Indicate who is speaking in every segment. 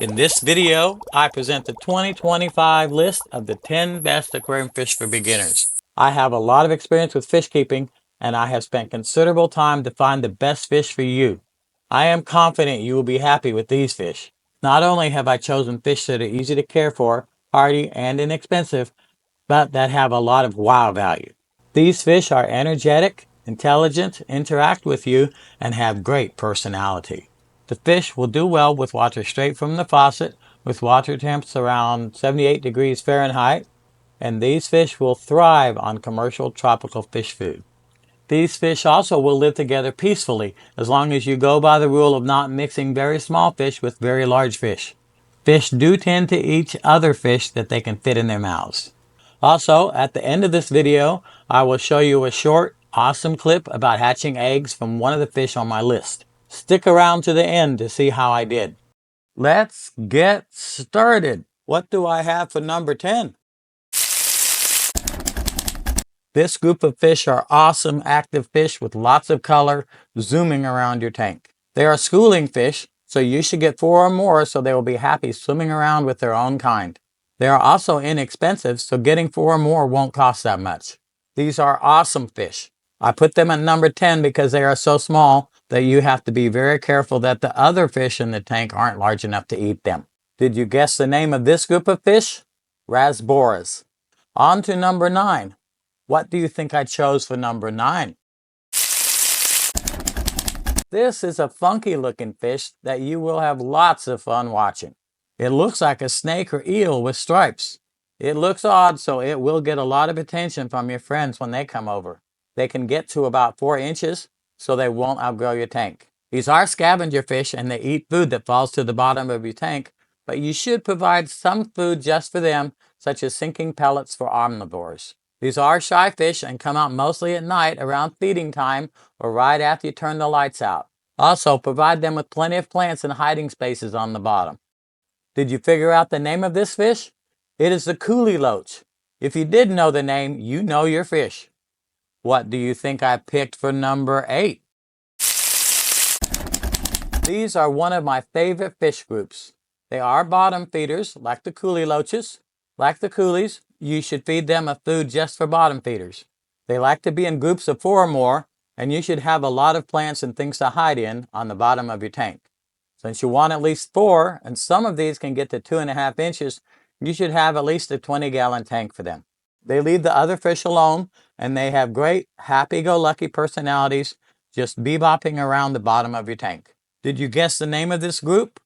Speaker 1: In this video, I present the 2025 list of the 10 best aquarium fish for beginners. I have a lot of experience with fish keeping, and I have spent considerable time to find the best fish for you. I am confident you will be happy with these fish. Not only have I chosen fish that are easy to care for, hardy, and inexpensive, but that have a lot of wow value. These fish are energetic, intelligent, interact with you, and have great personality. The fish will do well with water straight from the faucet, with water temps around 78 degrees Fahrenheit, and these fish will thrive on commercial tropical fish food. These fish also will live together peacefully as long as you go by the rule of not mixing very small fish with very large fish. Fish do tend to eat other fish that they can fit in their mouths. Also, at the end of this video, I will show you a short, awesome clip about hatching eggs from one of the fish on my list. Stick around to the end to see how I did. Let's get started. What do I have for number 10? This group of fish are awesome active fish with lots of color zooming around your tank. They are schooling fish, so you should get 4 or more so they will be happy swimming around with their own kind. They are also inexpensive, so getting 4 or more won't cost that much. These are awesome fish. I put them at number 10 because they are so small that you have to be very careful that the other fish in the tank aren't large enough to eat them. Did you guess the name of this group of fish? Rasboras. On to number 9. What do you think I chose for number 9? This is a funky looking fish that you will have lots of fun watching. It looks like a snake or eel with stripes. It looks odd, so it will get a lot of attention from your friends when they come over. They can get to about 4 inches, so they won't outgrow your tank. These are scavenger fish and they eat food that falls to the bottom of your tank, but you should provide some food just for them, such as sinking pellets for omnivores. These are shy fish and come out mostly at night around feeding time or right after you turn the lights out. Also, provide them with plenty of plants and hiding spaces on the bottom. Did you figure out the name of this fish? It is the Kuhli Loach. If you did know the name, you know your fish. What do you think I picked for number 8? These are one of my favorite fish groups. They are bottom feeders like the Kuhli Loaches. Like the Kuhlis, you should feed them a food just for bottom feeders. They like to be in groups of 4 or more, and you should have a lot of plants and things to hide in on the bottom of your tank. Since you want at least 4, and some of these can get to 2.5 inches, you should have at least a 20-gallon tank for them. They leave the other fish alone, and they have great happy-go-lucky personalities, just bebopping around the bottom of your tank. Did you guess the name of this group?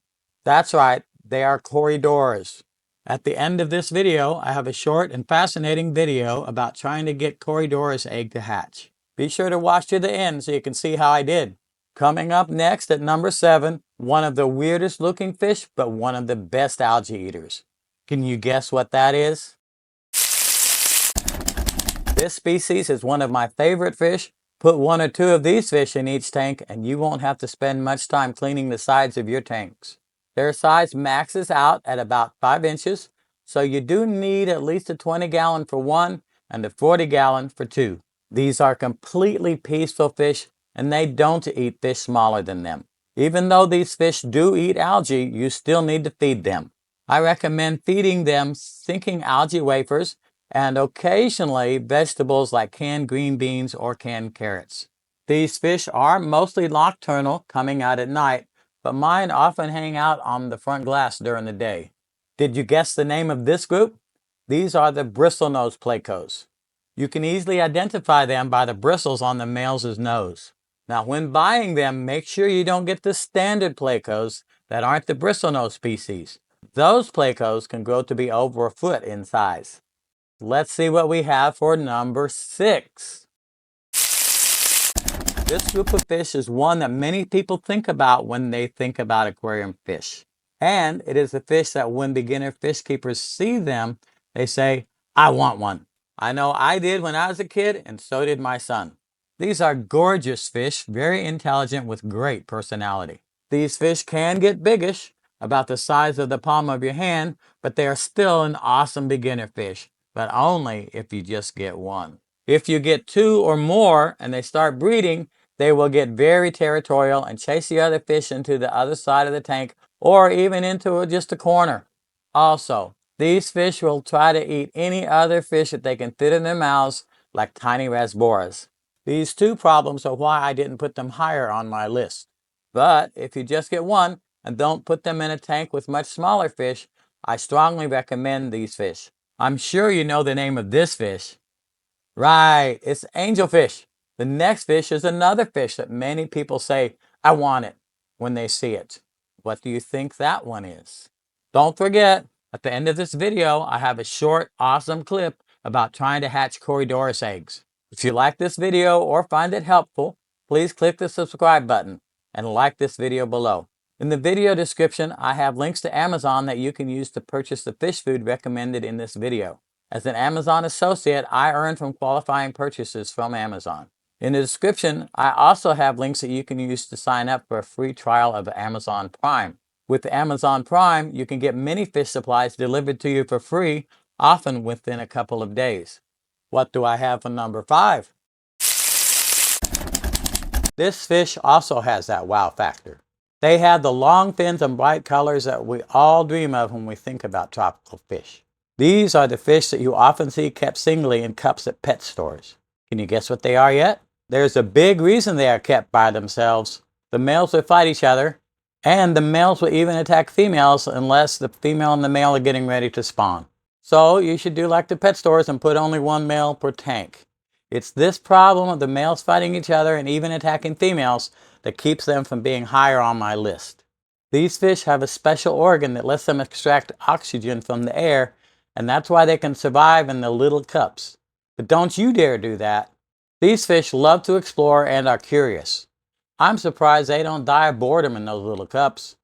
Speaker 1: That's right, they are Corydoras. At the end of this video, I have a short and fascinating video about trying to get Corydoras egg to hatch. Be sure to watch to the end so you can see how I did. Coming up next at number 7, one of the weirdest looking fish, but one of the best algae eaters. Can you guess what that is? This species is one of my favorite fish. Put 1 or 2 of these fish in each tank and you won't have to spend much time cleaning the sides of your tanks. Their size maxes out at about 5 inches, so you do need at least a 20-gallon for 1 and a 40-gallon for 2. These are completely peaceful fish, and they don't eat fish smaller than them. Even though these fish do eat algae, you still need to feed them. I recommend feeding them sinking algae wafers and occasionally vegetables like canned green beans or canned carrots. These fish are mostly nocturnal, coming out at night, but mine often hang out on the front glass during the day. Did you guess the name of this group? These are the Bristlenose Plecos. You can easily identify them by the bristles on the male's nose. Now, when buying them, make sure you don't get the standard Plecos that aren't the Bristlenose species. Those Plecos can grow to be over a foot in size. Let's see what we have for number 6. This group of fish is one that many people think about when they think about aquarium fish. And it is a fish that when beginner fish keepers see them, they say, I want one. I know I did when I was a kid, and so did my son. These are gorgeous fish, very intelligent with great personality. These fish can get biggish, about the size of the palm of your hand, but they are still an awesome beginner fish, but only if you just get 1. If you get 2 or more and they start breeding, they will get very territorial and chase the other fish into the other side of the tank or even into just a corner. Also, these fish will try to eat any other fish that they can fit in their mouths, like tiny Rasboras. These two problems are why I didn't put them higher on my list. But if you just get one and don't put them in a tank with much smaller fish, I strongly recommend these fish. I'm sure you know the name of this fish. Right, it's angelfish. The next fish is another fish that many people say, I want it, when they see it. What do you think that one is? Don't forget, at the end of this video, I have a short, awesome clip about trying to hatch Corydoras eggs. If you like this video or find it helpful, please click the subscribe button and like this video below. In the video description, I have links to Amazon that you can use to purchase the fish food recommended in this video. As an Amazon associate, I earn from qualifying purchases from Amazon. In the description, I also have links that you can use to sign up for a free trial of Amazon Prime. With Amazon Prime, you can get many fish supplies delivered to you for free, often within a couple of days. What do I have for number 5? This fish also has that wow factor. They have the long fins and bright colors that we all dream of when we think about tropical fish. These are the fish that you often see kept singly in cups at pet stores. Can you guess what they are yet? There's a big reason they are kept by themselves. The males will fight each other, and the males will even attack females unless the female and the male are getting ready to spawn. So you should do like the pet stores and put only one male per tank. It's this problem of the males fighting each other and even attacking females that keeps them from being higher on my list. These fish have a special organ that lets them extract oxygen from the air, and that's why they can survive in the little cups. But don't you dare do that. These fish love to explore and are curious. I'm surprised they don't die of boredom in those little cups.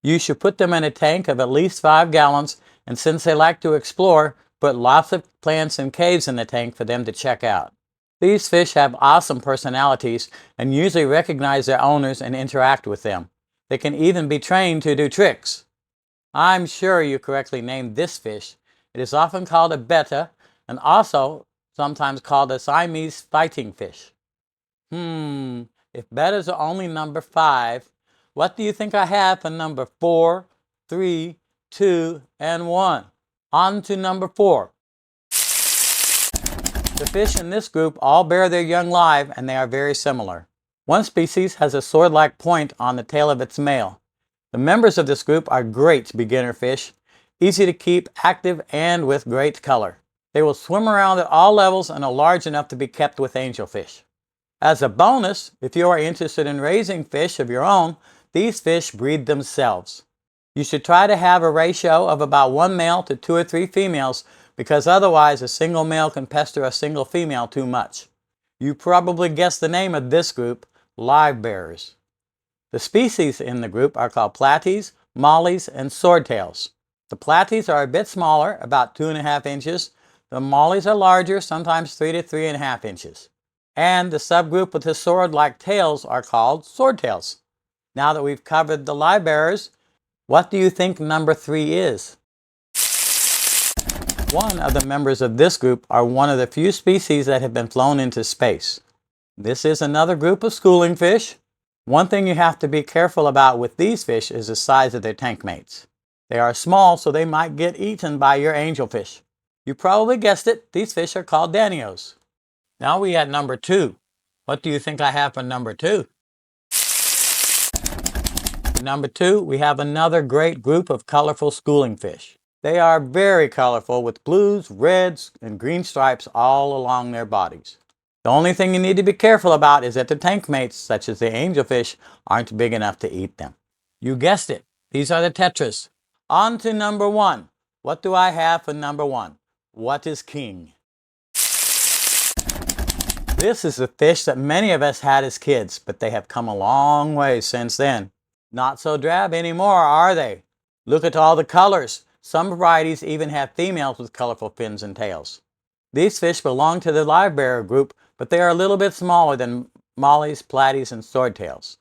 Speaker 1: You should put them in a tank of at least 5 gallons, and since they like to explore, put lots of plants and caves in the tank for them to check out. These fish have awesome personalities and usually recognize their owners and interact with them. They can even be trained to do tricks. I'm sure you correctly named this fish. It is often called a Betta and also sometimes called a Siamese fighting fish. If Bettas are only number 5, what do you think I have for number 4, 3, 2, and 1? On to number 4. The fish in this group all bear their young live and they are very similar. One species has a sword-like point on the tail of its male. The members of this group are great beginner fish, easy to keep, active, and with great color. They will swim around at all levels and are large enough to be kept with angelfish. As a bonus, if you are interested in raising fish of your own, these fish breed themselves. You should try to have a ratio of about 1 male to 2 or 3 females because otherwise a single male can pester a single female too much. You probably guessed the name of this group, Livebearers. The species in the group are called Platies, Mollies, and Swordtails. The Platies are a bit smaller, about 2.5 inches. The Mollies are larger, sometimes 3 to 3.5 inches. And the subgroup with the sword-like tails are called Swordtails. Now that we've covered the Livebearers, what do you think number 3 is? One of the members of this group are one of the few species that have been flown into space. This is another group of schooling fish. One thing you have to be careful about with these fish is the size of their tank mates. They are small, so they might get eaten by your angelfish. You probably guessed it, these fish are called Danios. Now we at number 2. What do you think I have for number 2? Number 2, we have another great group of colorful schooling fish. They are very colorful with blues, reds, and green stripes all along their bodies. The only thing you need to be careful about is that the tank mates, such as the angelfish, aren't big enough to eat them. You guessed it, these are the Tetras. On to number 1. What do I have for number 1? What is king? This is a fish that many of us had as kids, but they have come a long way since then. Not so drab anymore, are they? Look at all the colors. Some varieties even have females with colorful fins and tails. These fish belong to the Livebearer group, but they are a little bit smaller than Mollies, Platies, and Swordtails.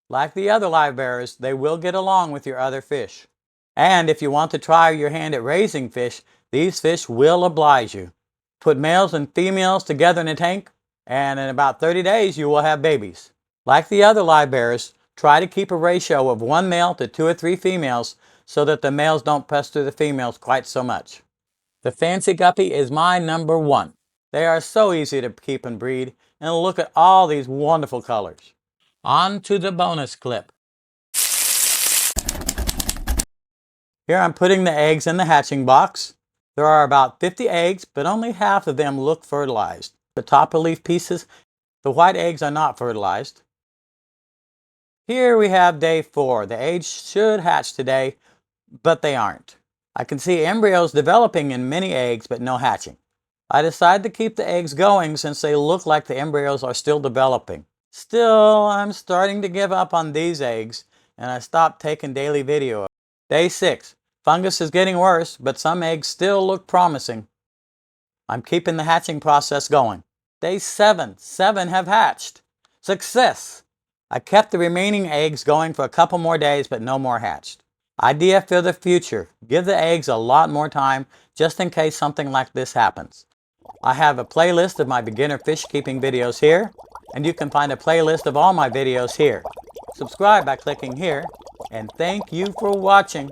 Speaker 1: Like the other Livebearers, they will get along with your other fish. And if you want to try your hand at raising fish, these fish will oblige you. Put males and females together in a tank, and in about 30 days you will have babies. Like the other Livebearers, Try to keep a ratio of 1 male to 2 or 3 females so that the males don't pester the females quite so much. The fancy guppy is my number 1. They are so easy to keep and breed, and look at all these wonderful colors. On to the bonus clip. Here I'm putting the eggs in the hatching box. There are about 50 eggs, but only half of them look fertilized. The top leaf pieces, the white eggs are not fertilized. Here we have day 4. The eggs should hatch today, but they aren't. I can see embryos developing in many eggs, but no hatching. I decided to keep the eggs going since they look like the embryos are still developing. Still, I'm starting to give up on these eggs, and I stopped taking daily video. Day 6. Fungus is getting worse, but some eggs still look promising. I'm keeping the hatching process going. Day 7. 7 have hatched. Success! I kept the remaining eggs going for a couple more days, but no more hatched. Idea for the future. Give the eggs a lot more time, just in case something like this happens. I have a playlist of my beginner fish keeping videos here, and you can find a playlist of all my videos here. Subscribe by clicking here, and thank you for watching.